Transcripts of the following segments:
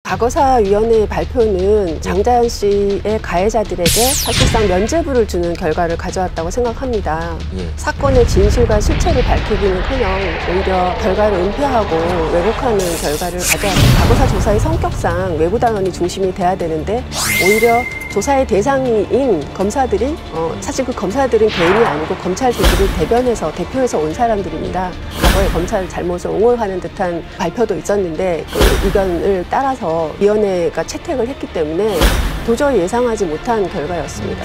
과거사위원회의 발표는 장자연 씨의 가해자들에게 사실상 면죄부를 주는 결과를 가져왔다고 생각합니다. 사건의 진실과 실체를 밝히기는커녕 오히려 결과를 은폐하고 왜곡하는 결과를 가져왔다. 과거사 조사의 성격상 외부 단원이 중심이 돼야 되는데 오히려 조사의 대상인 검사들이 사실 그 검사들은 개인이 아니고 검찰 조직을 대표해서 온 사람들입니다. 과거에 검찰 잘못을 옹호하는 듯한 발표도 있었는데 그 의견을 따라서 위원회가 채택을 했기 때문에 도저히 예상하지 못한 결과였습니다.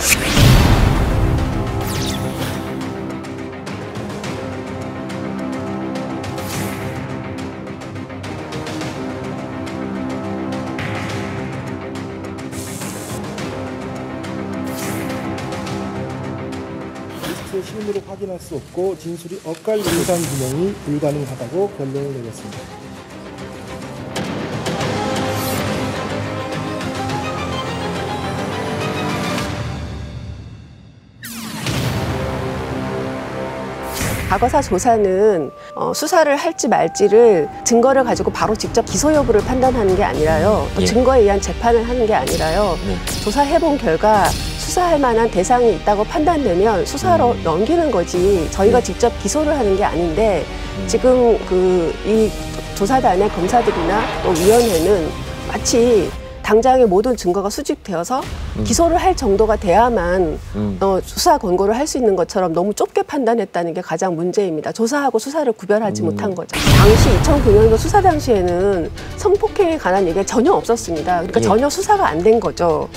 실물로 확인할 수 없고 진술이 엇갈리는 진상규명이 불가능하다고 결론을 내렸습니다. 과거사 조사는 수사를 할지 말지를 증거를 가지고 바로 직접 기소 여부를 판단하는 게 아니라요. 또 증거에 의한 재판을 하는 게 아니라요. 조사해본 결과 수사할 만한 대상이 있다고 판단되면 수사로 넘기는 거지 저희가 직접 기소를 하는 게 아닌데 지금 이 조사단의 검사들이나 또 위원회는 마치 당장의 모든 증거가 수집되어서 기소를 할 정도가 돼야만 수사 권고를 할 수 있는 것처럼 너무 좁게 판단했다는 게 가장 문제입니다. 조사하고 수사를 구별하지 못한 거죠. 당시 2009년도 수사 당시에는 성폭행에 관한 얘기가 전혀 없었습니다. 그러니까 전혀 수사가 안 된 거죠.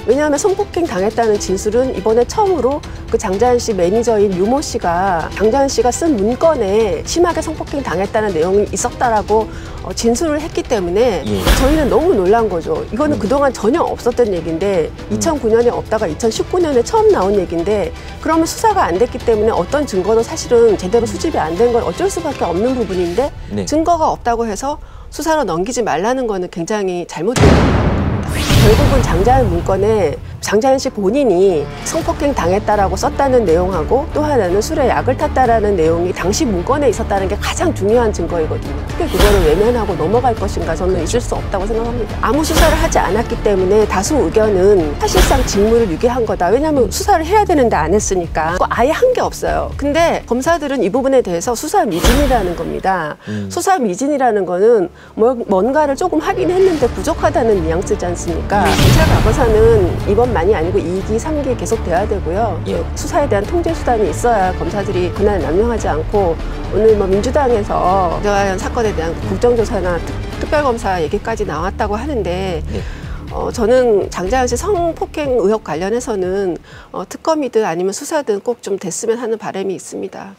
왜냐하면 성폭행 당했다는 진술은 이번에 처음으로 그 장자연 씨 매니저인 유모 씨가 장자연 씨가 쓴 문건에 심하게 성폭행 당했다는 내용이 있었다라고 진술을 했기 때문에 저희는 너무 놀란 거죠. 이거는 그동안 전혀 없었던 얘기인데 2009년에 없다가 2019년에 처음 나온 얘기인데 그러면 수사가 안 됐기 때문에 어떤 증거도 사실은 제대로 수집이 안 된 건 어쩔 수밖에 없는 부분인데 증거가 없다고 해서 수사로 넘기지 말라는 거는 굉장히 잘못된 겁니다. 결국은 장자연 문건에 장자연 씨 본인이 성폭행 당했다라고 썼다는 내용하고 또 하나는 술에 약을 탔다라는 내용이 당시 문건에 있었다는 게 가장 중요한 증거이거든요. 어떻게 그거를 외면하고 넘어갈 것인가 저는 있을 수 없다고 생각합니다. 아무 수사를 하지 않았기 때문에 다수 의견은 사실상 직무를 유기한 거다. 왜냐하면 수사를 해야 되는데 안 했으니까. 아예 한 게 없어요. 근데 검사들은 이 부분에 대해서 수사 미진이라는 겁니다. 수사 미진이라는 거는 뭔가를 조금 하긴 했는데 부족하다는 뉘앙스지 않습니까? 경찰 과거사는 이번만이 아니고 2기, 3기 계속 돼야 되고요. 수사에 대한 통제 수단이 있어야 검사들이 그날 남용하지 않고 오늘 민주당에서 장자연 사건에 대한 국정조사나 특별검사 얘기까지 나왔다고 하는데 저는 장자연 씨 성폭행 의혹 관련해서는 특검이든 아니면 수사든 꼭 좀 됐으면 하는 바람이 있습니다.